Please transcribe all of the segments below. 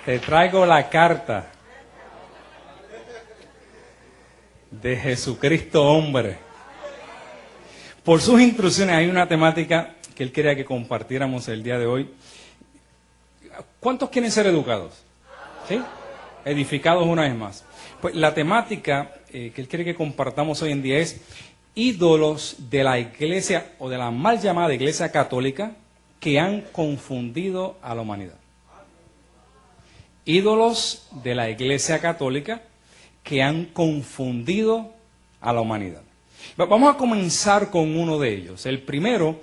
Te traigo la carta de Jesucristo hombre. Por sus instrucciones hay una temática que él quería que compartiéramos el día de hoy. ¿Cuántos quieren ser educados? ¿Sí? Edificados una vez más. Pues la temática que él quiere que compartamos hoy en día es ídolos de la iglesia o de la mal llamada iglesia católica que han confundido a la humanidad. Ídolos de la iglesia católica que han confundido a la humanidad. Vamos a comenzar con uno de ellos. El primero,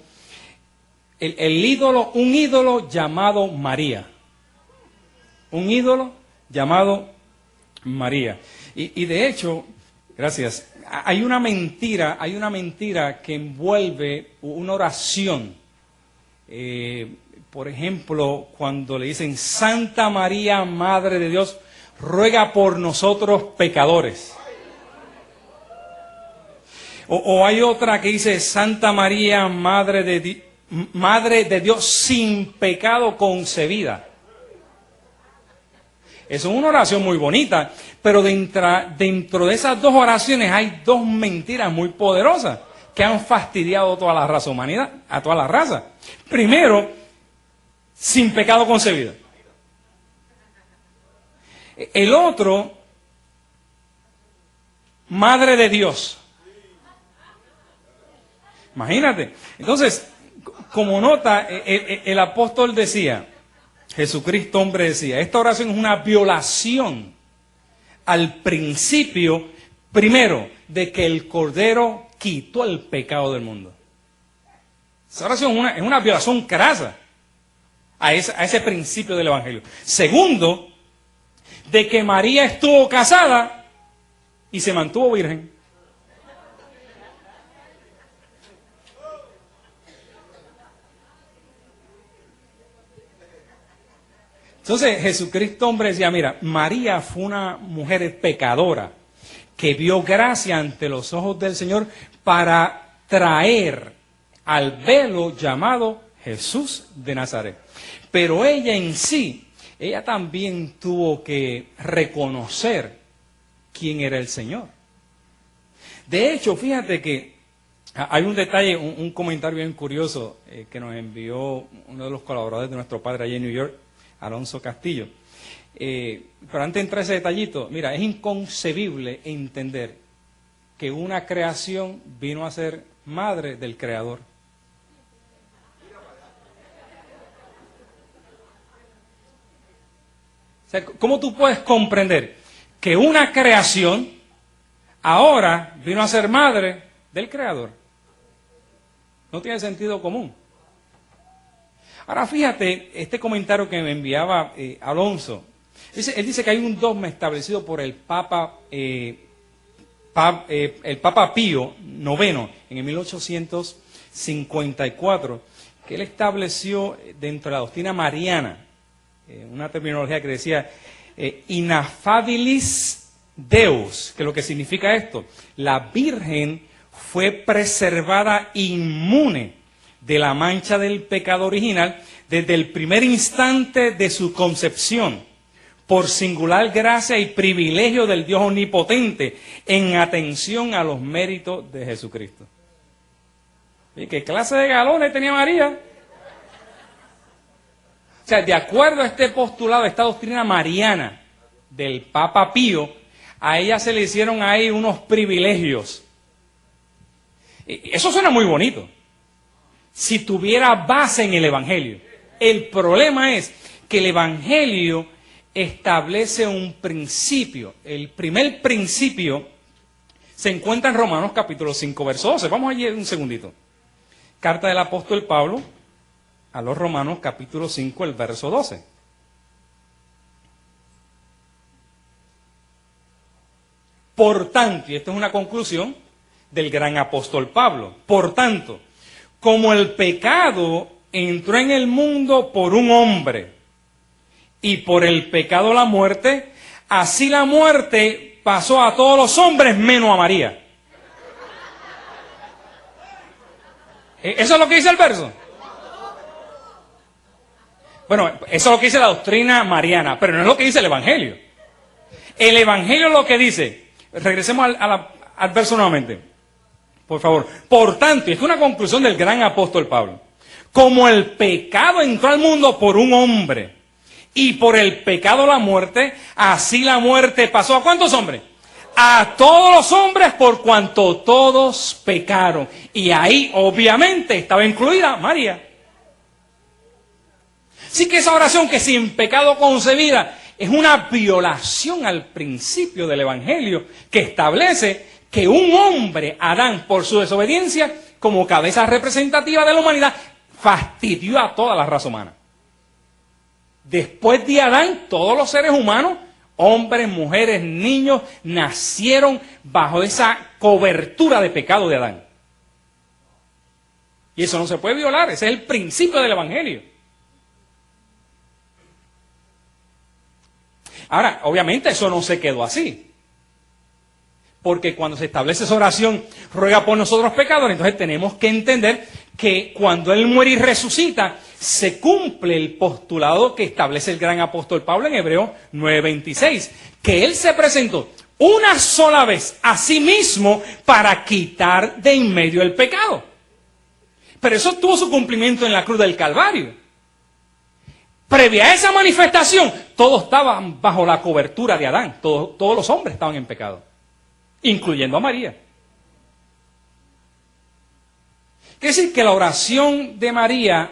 un ídolo llamado María. Un ídolo llamado María. Y de hecho, gracias, hay una mentira que envuelve una oración. Por ejemplo, cuando le dicen Santa María, Madre de Dios, ruega por nosotros pecadores. O hay otra que dice Santa María, Madre de Dios sin pecado concebida. Eso es una oración muy bonita, pero dentro de esas dos oraciones hay dos mentiras muy poderosas que han fastidiado a toda la raza humanidad, a toda la raza. Primero, sin pecado concebida. El otro, Madre de Dios. Imagínate. Entonces, como nota, el apóstol decía, Jesucristo hombre decía, esta oración es una violación al principio, primero, de que el Cordero quitó el pecado del mundo. Esa oración es una violación crasa a ese principio del Evangelio. Segundo, de que María estuvo casada y se mantuvo virgen. Entonces Jesucristo hombre decía, mira, María fue una mujer pecadora que vio gracia ante los ojos del Señor para traer al velo llamado Jesús de Nazaret. Pero ella en sí, ella también tuvo que reconocer quién era el Señor. De hecho, fíjate que hay un detalle, un comentario bien curioso que nos envió uno de los colaboradores de nuestro padre allí en New York, Alonso Castillo. Pero antes de entrar a ese detallito, mira, es inconcebible entender que una creación vino a ser madre del Creador. O sea, ¿cómo tú puedes comprender que una creación ahora vino a ser madre del Creador? No tiene sentido común. Ahora fíjate, este comentario que me enviaba Alonso, él dice que hay un dogma establecido por el Papa Pío IX en 1854, que él estableció dentro de la doctrina mariana, una terminología que decía inafabilis Deus, que lo que significa esto, la Virgen fue preservada inmune de la mancha del pecado original desde el primer instante de su concepción, por singular gracia y privilegio del Dios omnipotente, en atención a los méritos de Jesucristo. ¿Y qué clase de galones tenía María? O sea, de acuerdo a este postulado, esta doctrina mariana del Papa Pío, a ella se le hicieron ahí unos privilegios. Eso suena muy bonito, si tuviera base en el Evangelio. El problema es que el Evangelio establece un principio. El primer principio se encuentra en Romanos capítulo 5, verso 12. Vamos allí un segundito. Carta del apóstol Pablo a los Romanos capítulo 5, el verso 12. Por tanto, y esta es una conclusión del gran apóstol Pablo, por tanto, como el pecado entró en el mundo por un hombre y por el pecado la muerte, así la muerte pasó a todos los hombres menos a María. ¿Eso es lo que dice el verso? Bueno, eso es lo que dice la doctrina mariana, pero no es lo que dice el Evangelio. El Evangelio es lo que dice. Regresemos al verso nuevamente, por favor. Por tanto, y es una conclusión del gran apóstol Pablo, como el pecado entró al mundo por un hombre, y por el pecado la muerte, así la muerte pasó ¿a cuántos hombres? A todos los hombres, por cuanto todos pecaron. Y ahí obviamente estaba incluida María. Así que esa oración que sin pecado concebida es una violación al principio del Evangelio que establece que un hombre, Adán, por su desobediencia, como cabeza representativa de la humanidad, fastidió a toda la raza humana. Después de Adán, todos los seres humanos, hombres, mujeres, niños, nacieron bajo esa cobertura de pecado de Adán. Y eso no se puede violar, ese es el principio del Evangelio. Ahora, obviamente eso no se quedó así. Porque cuando se establece esa oración, ruega por nosotros pecadores, entonces tenemos que entender que cuando Él muere y resucita, se cumple el postulado que establece el gran apóstol Pablo en Hebreos 9:26, que Él se presentó una sola vez a sí mismo para quitar de en medio el pecado. Pero eso tuvo su cumplimiento en la cruz del Calvario. Previa a esa manifestación, todos estaban bajo la cobertura de Adán, todos los hombres estaban en pecado, incluyendo a María. Quiere decir que la oración de María,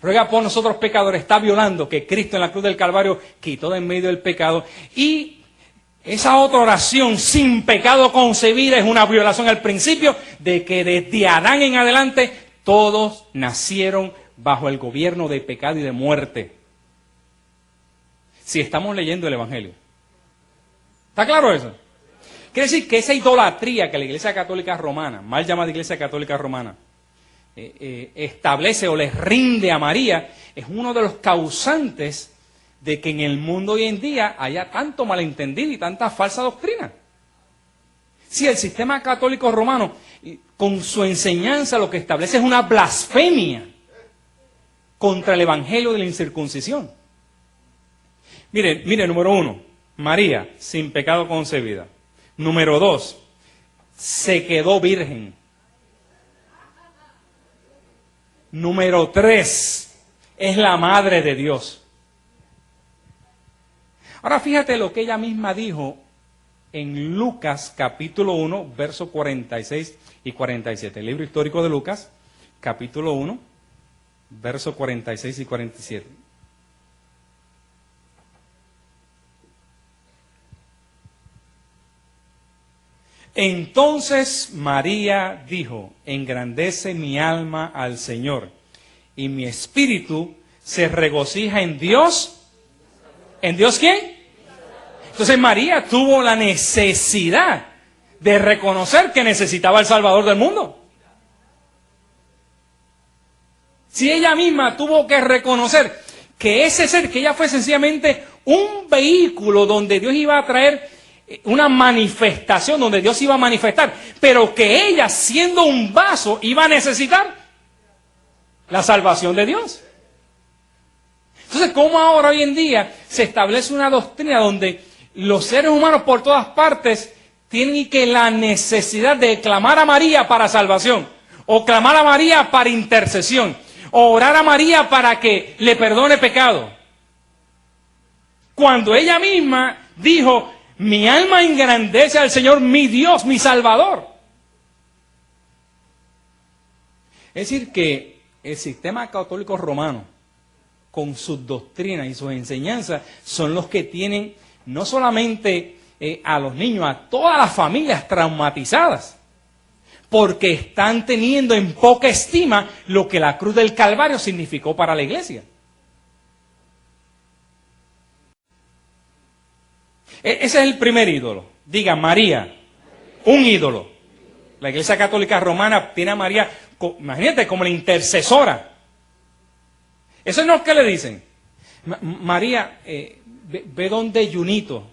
ruega por nosotros pecadores, está violando que Cristo en la cruz del Calvario quitó de en medio el pecado. Y esa otra oración sin pecado concebida es una violación al principio de que desde Adán en adelante todos nacieron bajo el gobierno de pecado y de muerte. Si estamos leyendo el Evangelio. ¿Está claro eso? Quiere decir que esa idolatría que la Iglesia Católica Romana, mal llamada Iglesia Católica Romana, establece o les rinde a María, es uno de los causantes de que en el mundo hoy en día haya tanto malentendido y tanta falsa doctrina. Si el sistema católico romano, con su enseñanza, lo que establece es una blasfemia contra el Evangelio de la incircuncisión. Mire, número 1, María, sin pecado concebida. Número 2, se quedó virgen. Número 3, es la madre de Dios. Ahora fíjate lo que ella misma dijo en Lucas capítulo 1, versos 46 y 47. El libro histórico de Lucas, capítulo 1, versos 46 y 47. Entonces María dijo, engrandece mi alma al Señor, y mi espíritu se regocija en Dios. ¿En Dios quién? Entonces María tuvo la necesidad de reconocer que necesitaba el Salvador del mundo. Si ella misma tuvo que reconocer que ese ser, que ella fue sencillamente un vehículo donde Dios iba a traer una manifestación, donde Dios iba a manifestar, pero que ella, siendo un vaso, iba a necesitar la salvación de Dios. Entonces, ¿cómo ahora hoy en día se establece una doctrina donde los seres humanos por todas partes tienen que la necesidad de clamar a María para salvación, o clamar a María para intercesión, o orar a María para que le perdone pecado? Cuando ella misma dijo, mi alma engrandece al Señor, mi Dios, mi Salvador. Es decir, que el sistema católico romano, con sus doctrinas y sus enseñanzas, son los que tienen no solamente a los niños, a todas las familias traumatizadas, porque están teniendo en poca estima lo que la cruz del Calvario significó para la iglesia. Ese es el primer ídolo. Diga, María, un ídolo. La Iglesia Católica Romana tiene a María, imagínate, como la intercesora. Eso no es que le dicen. María, ve donde Junito,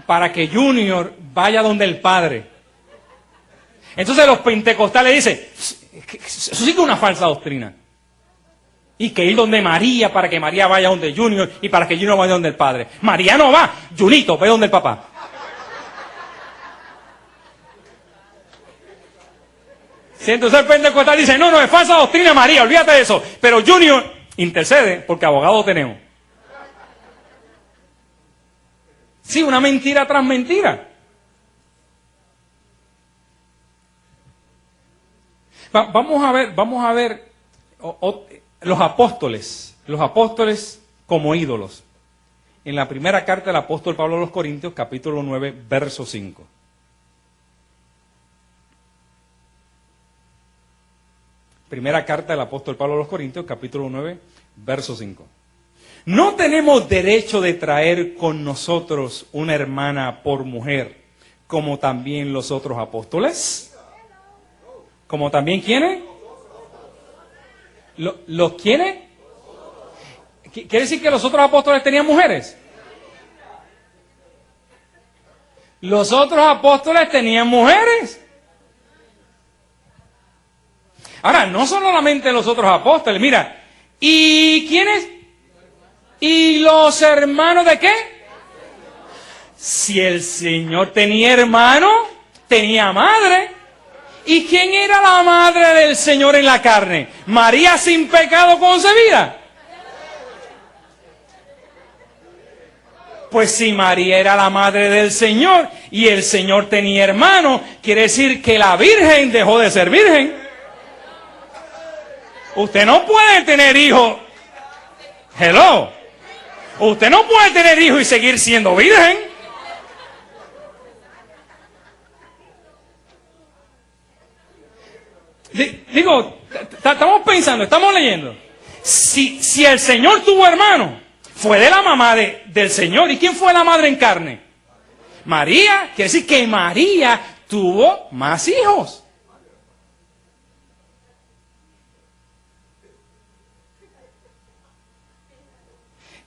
para que Junior vaya donde el Padre. Entonces los pentecostales dicen, eso sí que es una falsa doctrina. Y que ir donde María para que María vaya donde Junior y para que Junior vaya donde el padre. María no va, Junito, ve donde el papá. Si entonces el pentecostal dice, no, no, es falsa doctrina María, olvídate de eso. Pero Junior intercede porque abogado tenemos. Sí, una mentira tras mentira. Vamos a ver los apóstoles como ídolos. En la primera carta del apóstol Pablo a los Corintios, capítulo 9, verso 5. Primera carta del apóstol Pablo a los Corintios, capítulo 9, verso 5. No tenemos derecho de traer con nosotros una hermana por mujer, como también los otros apóstoles. ¿Como también quiénes? ¿Los quiénes? ¿Quiere decir que los otros apóstoles tenían mujeres? Los otros apóstoles tenían mujeres. Ahora, no son solamente los otros apóstoles, mira, ¿y quiénes? ¿Y los hermanos de qué? Si el Señor tenía hermano, tenía madre. ¿Y quién era la madre del Señor en la carne? ¿María sin pecado concebida? Pues si María era la madre del Señor y el Señor tenía hermano, quiere decir que la Virgen dejó de ser virgen. Usted no puede tener hijos. Hello. Usted no puede tener hijos y seguir siendo virgen. Digo, estamos pensando, estamos leyendo. Si el Señor tuvo hermano, fue de la mamá del Señor. ¿Y quién fue la madre en carne? María. Quiere decir que María tuvo más hijos.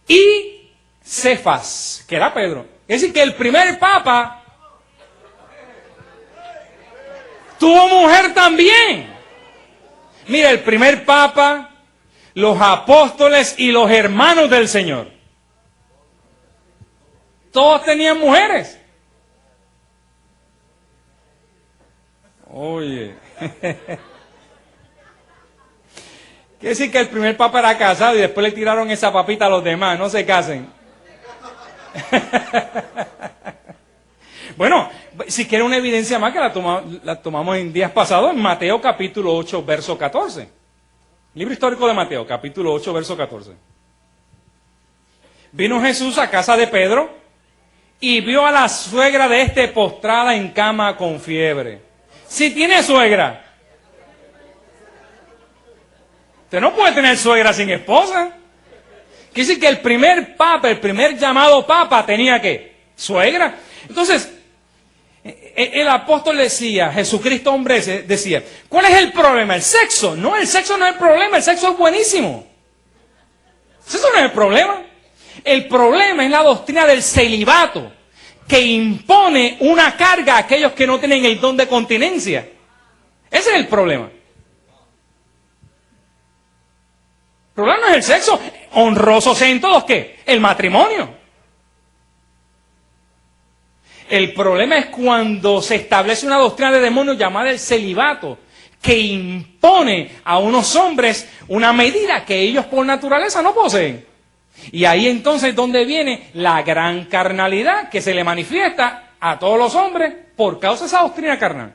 Y Cefas, que era Pedro. Es decir, que el primer papa tuvo mujer también. Mira, el primer papa, los apóstoles y los hermanos del Señor. Todos tenían mujeres. Oye. Quiere decir que el primer papa era casado y después le tiraron esa papita a los demás. No se casen. Bueno, si quiere una evidencia más que la tomamos en días pasados, en Mateo capítulo 8, verso 14. Libro histórico de Mateo, capítulo 8, verso 14. Vino Jesús a casa de Pedro y vio a la suegra de este postrada en cama con fiebre. Si tiene suegra, usted no puede tener suegra sin esposa. Quiere decir que el primer papa, el primer llamado papa, tenía ¿qué? Suegra. Entonces, el apóstol decía, Jesucristo hombre decía, ¿cuál es el problema? ¿El sexo? No, el sexo no es el problema, el sexo es buenísimo. Eso no es el problema. El problema es la doctrina del celibato, que impone una carga a aquellos que no tienen el don de continencia. Ese es el problema. El problema no es el sexo. Honrosos en todos, ¿qué? El matrimonio. El problema es cuando se establece una doctrina de demonios llamada el celibato, que impone a unos hombres una medida que ellos por naturaleza no poseen. Y ahí entonces es donde viene la gran carnalidad que se le manifiesta a todos los hombres por causa de esa doctrina carnal.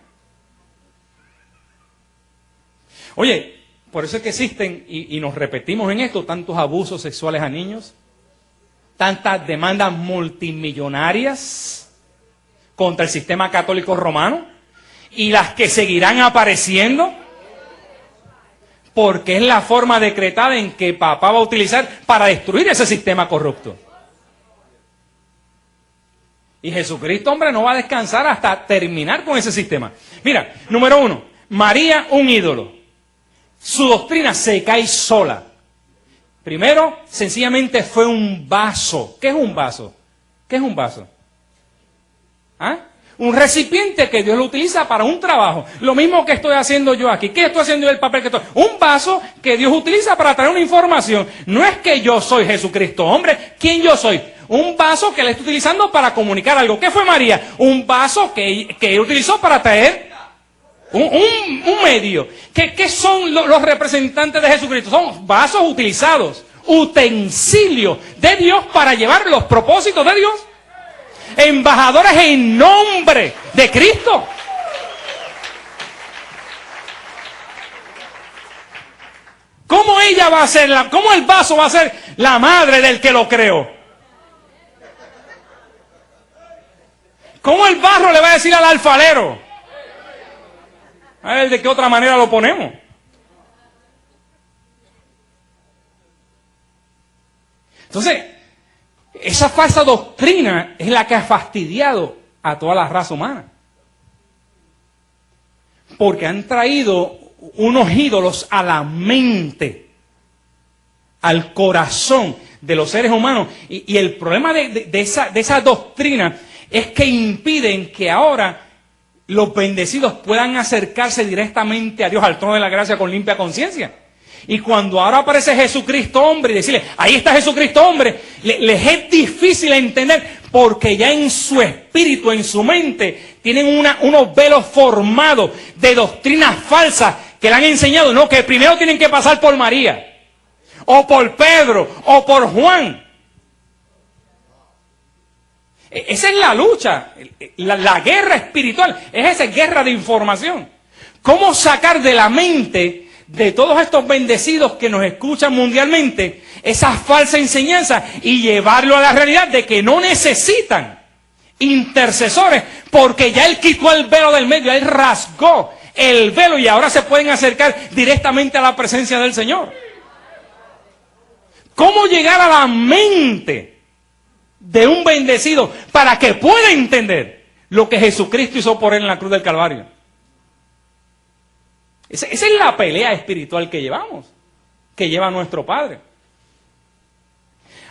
Oye, por eso es que existen, y nos repetimos en esto, tantos abusos sexuales a niños, tantas demandas multimillonarias contra el sistema católico romano, y las que seguirán apareciendo, porque es la forma decretada en que papá va a utilizar para destruir ese sistema corrupto. Y Jesucristo, hombre, no va a descansar hasta terminar con ese sistema. Mira, número 1, María, un ídolo. Su doctrina se cae sola. Primero, sencillamente fue un vaso. ¿Qué es un vaso? ¿Qué es un vaso? ¿Ah? Un recipiente que Dios lo utiliza para un trabajo. Lo mismo que estoy haciendo yo aquí. ¿Qué estoy haciendo yo el papel que estoy? Un vaso que Dios utiliza para traer una información. No es que yo soy Jesucristo, hombre. ¿Quién yo soy? Un vaso que Él está utilizando para comunicar algo. ¿Qué fue María? Un vaso que Él utilizó para traer un medio. ¿Qué son los representantes de Jesucristo? Son vasos utilizados, utensilios de Dios para llevar los propósitos de Dios. Embajadores en nombre de Cristo. ¿Cómo ella va a ser cómo el vaso va a ser la madre del que lo creó? ¿Cómo el barro le va a decir al alfarero? A ver de qué otra manera lo ponemos. Entonces, esa falsa doctrina es la que ha fastidiado a toda la raza humana. Porque han traído unos ídolos a la mente, al corazón de los seres humanos. Y el problema de esa doctrina es que impiden que ahora los bendecidos puedan acercarse directamente a Dios, al trono de la gracia, con limpia conciencia. Y cuando ahora aparece Jesucristo hombre y decirle, ahí está Jesucristo hombre, les es difícil entender porque ya en su espíritu, en su mente, tienen unos velos formados de doctrinas falsas que le han enseñado, no, que primero tienen que pasar por María, o por Pedro, o por Juan. Esa es la lucha, la guerra espiritual, es esa guerra de información. ¿Cómo sacar de la mente de todos estos bendecidos que nos escuchan mundialmente esa falsa enseñanza y llevarlo a la realidad de que no necesitan intercesores porque ya Él quitó el velo del medio, Él rasgó el velo y ahora se pueden acercar directamente a la presencia del Señor? ¿Cómo llegar a la mente de un bendecido para que pueda entender lo que Jesucristo hizo por él en la cruz del Calvario? Esa es la pelea espiritual que llevamos, que lleva nuestro Padre.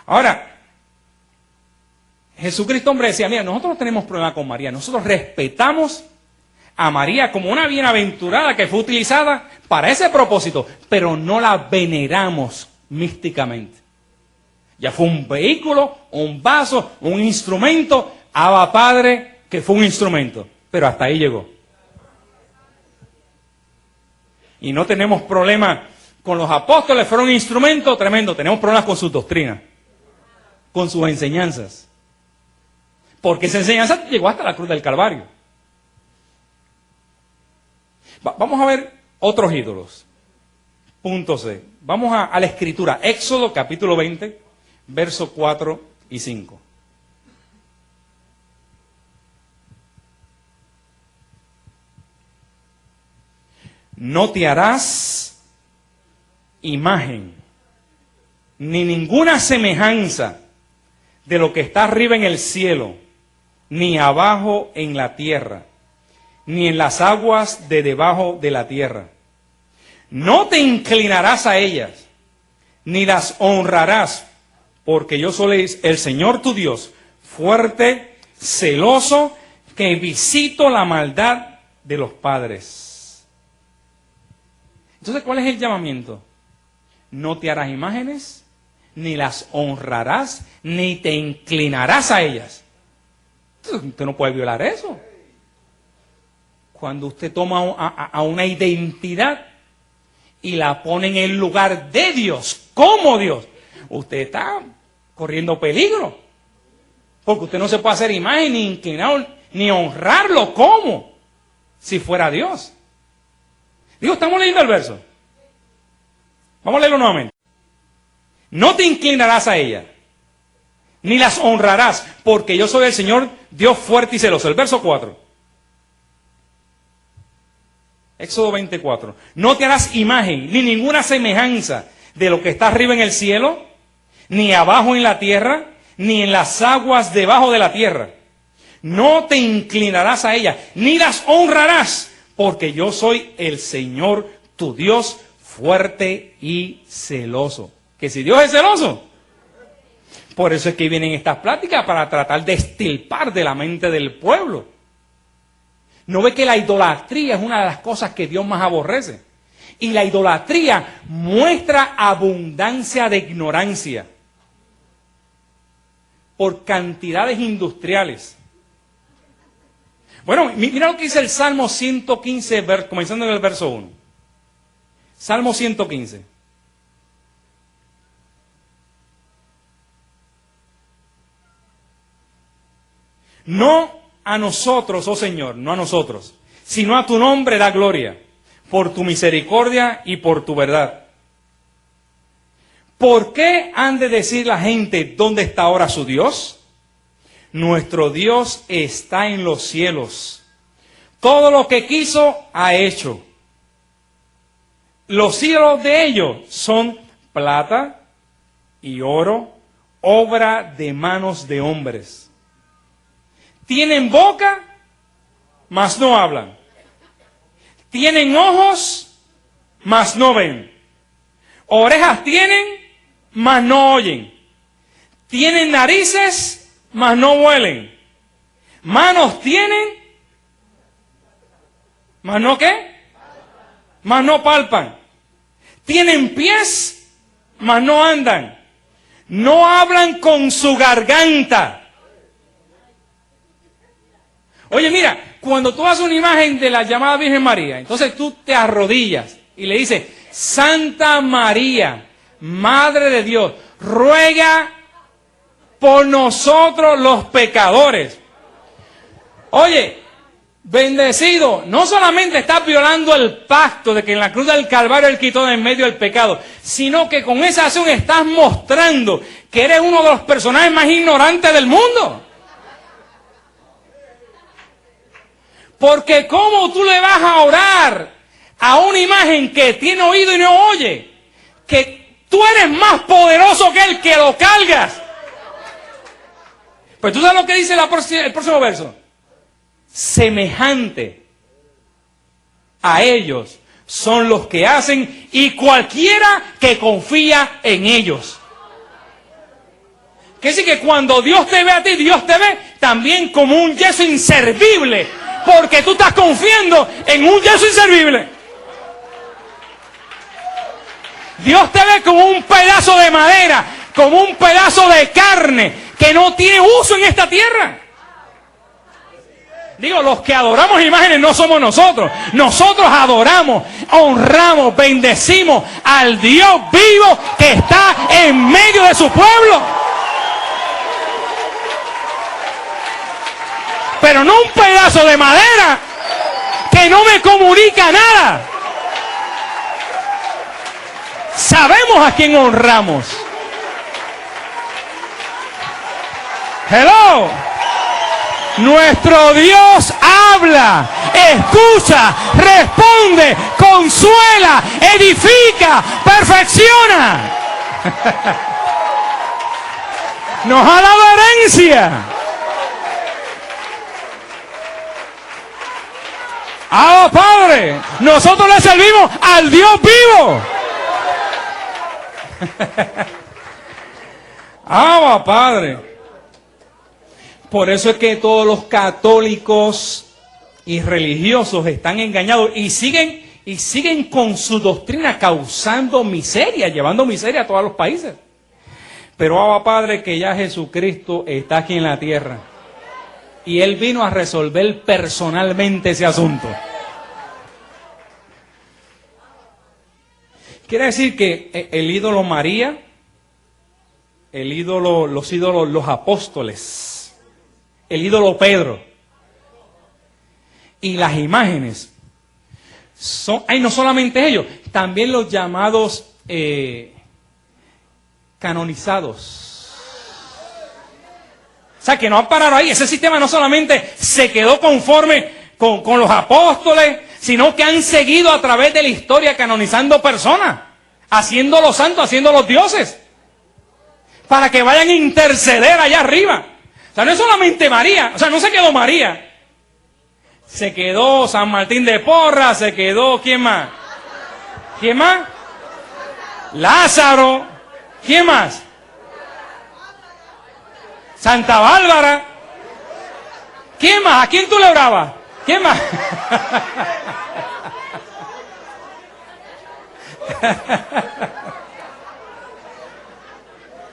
Ahora, Jesucristo hombre decía, mira, nosotros no tenemos problema con María, nosotros respetamos a María como una bienaventurada que fue utilizada para ese propósito, pero no la veneramos místicamente. Ya fue un vehículo, un vaso, un instrumento, Abba Padre, que fue un instrumento, pero hasta ahí llegó. Y no tenemos problema con los apóstoles, fueron instrumentos tremendos. Tenemos problemas con sus doctrinas, con sus enseñanzas. Porque esa enseñanza llegó hasta la cruz del Calvario. Vamos a ver otros ídolos. Punto C. Vamos a la Escritura. Éxodo capítulo 20, versos 4 y 5. No te harás imagen, ni ninguna semejanza de lo que está arriba en el cielo, ni abajo en la tierra, ni en las aguas de debajo de la tierra. No te inclinarás a ellas, ni las honrarás, porque yo soy el Señor tu Dios, fuerte, celoso, que visito la maldad de los padres. Entonces, ¿cuál es el llamamiento? No te harás imágenes, ni las honrarás, ni te inclinarás a ellas. Entonces, usted no puede violar eso. Cuando usted toma a una identidad y la pone en el lugar de Dios, como Dios, usted está corriendo peligro. Porque usted no se puede hacer imagen, ni inclinar, ni honrarlo como si fuera Dios. Digo, estamos leyendo el verso. Vamos a leerlo nuevamente. No te inclinarás a ella, ni las honrarás, porque yo soy el Señor, Dios fuerte y celoso. El verso 4. Éxodo 24. No te harás imagen, ni ninguna semejanza de lo que está arriba en el cielo, ni abajo en la tierra, ni en las aguas debajo de la tierra. No te inclinarás a ella, ni las honrarás, porque yo soy el Señor, tu Dios, fuerte y celoso. Que si Dios es celoso, por eso es que vienen estas pláticas, para tratar de extirpar de la mente del pueblo ¿No ve que la idolatría es una de las cosas que Dios más aborrece? Y la idolatría muestra abundancia de ignorancia por cantidades industriales. Bueno, mira lo que dice el Salmo 115, comenzando en el verso 1. Salmo 115. No a nosotros, oh Señor, no a nosotros, sino a tu nombre da gloria, por tu misericordia y por tu verdad. ¿Por qué han de decir la gente dónde está ahora su Dios? Nuestro Dios está en los cielos. Todo lo que quiso ha hecho. Los cielos de ellos son plata y oro, obra de manos de hombres. Tienen boca, mas no hablan. Tienen ojos, mas no ven. Orejas tienen, mas no oyen. Tienen narices, mas no huelen. Manos tienen, mas no ¿qué? Mas no palpan. Tienen pies, mas no andan. No hablan con su garganta. Oye, mira, cuando tú haces una imagen de la llamada Virgen María, entonces tú te arrodillas y le dices, Santa María, Madre de Dios, ruega por nosotros los pecadores. Oye, bendecido, no solamente estás violando el pacto de que en la cruz del Calvario Él quitó de en medio el pecado, sino que con esa acción estás mostrando que eres uno de los personajes más ignorantes del mundo. Porque ¿cómo tú le vas a orar a una imagen que tiene oído y no oye? Que tú eres más poderoso que el que lo cargas. Pues tú sabes lo que dice el próximo verso. Semejante a ellos son los que hacen y cualquiera que confía en ellos. Quiere decir que cuando Dios te ve a ti, Dios te ve también como un yeso inservible. Porque tú estás confiando en un yeso inservible. Dios te ve como un pedazo de madera, como un pedazo de carne que no tiene uso en esta tierra. Digo, los que adoramos imágenes no somos nosotros. Nosotros adoramos, honramos, bendecimos al Dios vivo que está en medio de su pueblo. Pero no un pedazo de madera que no me comunica nada. Sabemos a quién honramos. Hello. Nuestro Dios habla, escucha, responde, consuela, edifica, perfecciona. Nos ha dado herencia. ¡Ah, Padre! Nosotros le servimos al Dios vivo. ¡Ah, Padre! Por eso es que todos los católicos y religiosos están engañados y siguen con su doctrina causando miseria, llevando miseria a todos los países. Pero Abba Padre, que ya Jesucristo está aquí en la tierra. Y Él vino a resolver personalmente ese asunto. Quiere decir que el ídolo María, los ídolos, los apóstoles, el ídolo Pedro y las imágenes, hay no solamente ellos, también los llamados canonizados. O sea, que no han parado ahí. Ese sistema no solamente se quedó conforme con los apóstoles, sino que han seguido a través de la historia canonizando personas, haciéndolos santos, haciéndolos dioses, para que vayan a interceder allá arriba. O sea, no es solamente María, o sea, no se quedó María. Se quedó San Martín de Porras, se quedó, ¿quién más? ¿Quién más? Lázaro. ¿Quién más? Santa Bárbara. ¿Quién más? ¿A quién tú le orabas? ¿Quién más?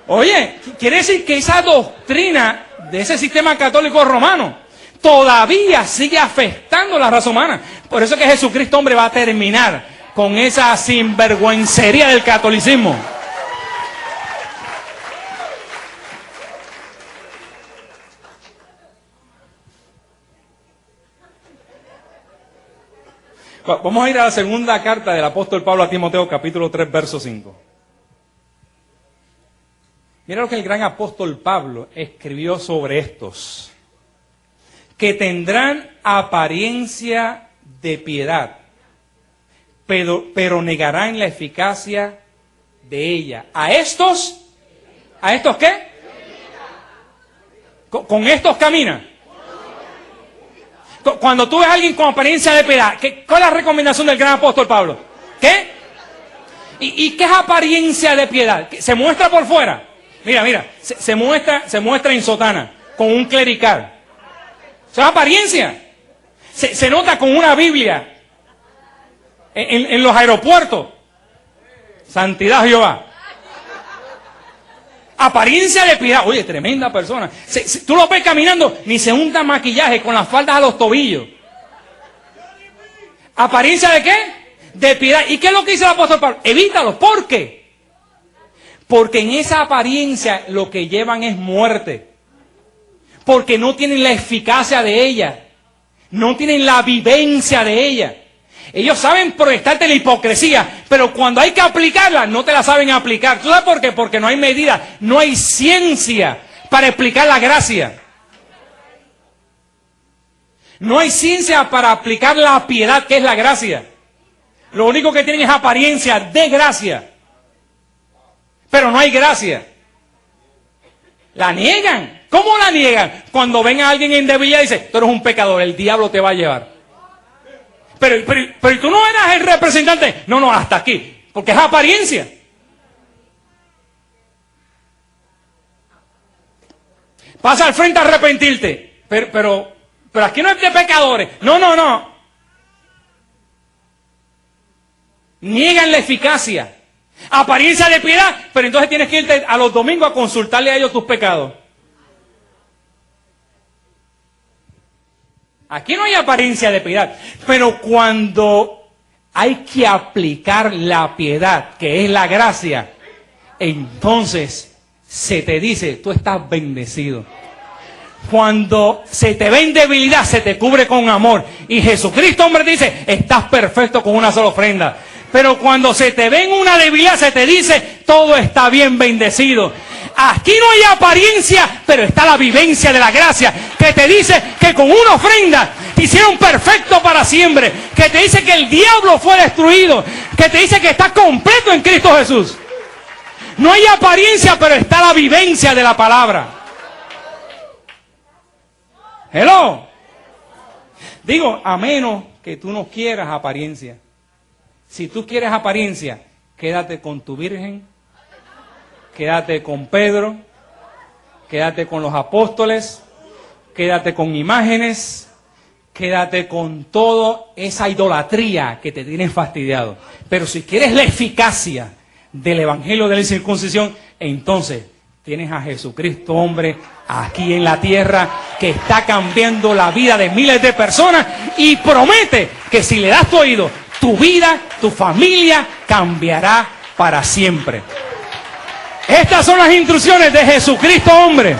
Oye, quiere decir que esa doctrina de ese sistema católico romano todavía sigue afectando la raza humana. Por eso que Jesucristo, hombre, va a terminar con esa sinvergüencería del catolicismo. Vamos a ir a la segunda carta del apóstol Pablo a Timoteo, capítulo 3, verso 5. Mira lo que el gran apóstol Pablo escribió sobre estos. Que tendrán apariencia de piedad, pero negarán la eficacia de ella. ¿A estos qué? ¿Con estos camina? Cuando tú ves a alguien con apariencia de piedad, ¿cuál es la recomendación del gran apóstol Pablo? ¿Qué? ¿Y qué es apariencia de piedad? ¿Se muestra por fuera? Mira, se muestra en sotana, con un clerical. Eso es apariencia. Se nota con una Biblia en los aeropuertos. Santidad Jehová. Apariencia de piedad. Oye, tremenda persona. Tú lo ves caminando, ni se unta maquillaje, con las faldas a los tobillos. ¿Apariencia de qué? De piedad. ¿Y qué es lo que dice el apóstol Pablo? Evítalos. ¿Por qué? Porque en esa apariencia lo que llevan es muerte. Porque no tienen la eficacia de ella. No tienen la vivencia de ella. Ellos saben proyectarte la hipocresía, pero cuando hay que aplicarla, no te la saben aplicar. ¿Tú sabes por qué? Porque no hay medida, no hay ciencia para explicar la gracia. No hay ciencia para aplicar la piedad, que es la gracia. Lo único que tienen es apariencia de gracia. Pero no hay gracia. La niegan. ¿Cómo la niegan? Cuando ven a alguien en debilidad y dicen, tú eres un pecador, el diablo te va a llevar. Pero tú no eras el representante. No, hasta aquí. Porque es apariencia. Pasa al frente a arrepentirte. Pero aquí no es de pecadores. No. Niegan la eficacia. Apariencia de piedad. Pero entonces tienes que irte a los domingos a consultarle a ellos tus pecados. Aquí no hay apariencia de piedad, pero cuando hay que aplicar la piedad, que es la gracia, entonces se te dice, tú estás bendecido. Cuando se te ve en debilidad, se te cubre con amor. Y Jesucristo, hombre, dice, estás perfecto con una sola ofrenda. Pero cuando se te ve en una debilidad, se te dice, todo está bien bendecido. Aquí no hay apariencia, pero está la vivencia de la gracia, que te dice que con una ofrenda te hicieron perfecto para siempre, que te dice que el diablo fue destruido, que te dice que estás completo en Cristo Jesús. No hay apariencia, pero está la vivencia de la palabra. Hello. Digo, a menos que tú no quieras apariencia. Si tú quieres apariencia, quédate con tu virgen. Quédate con Pedro, quédate con los apóstoles, quédate con imágenes, quédate con toda esa idolatría que te tiene fastidiado. Pero si quieres la eficacia del evangelio de la circuncisión, entonces tienes a Jesucristo, hombre, aquí en la tierra, que está cambiando la vida de miles de personas y promete que si le das tu oído, tu vida, tu familia cambiará para siempre. Estas son las instrucciones de Jesucristo, hombre,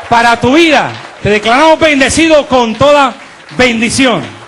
para tu vida. Te declaramos bendecido con toda bendición.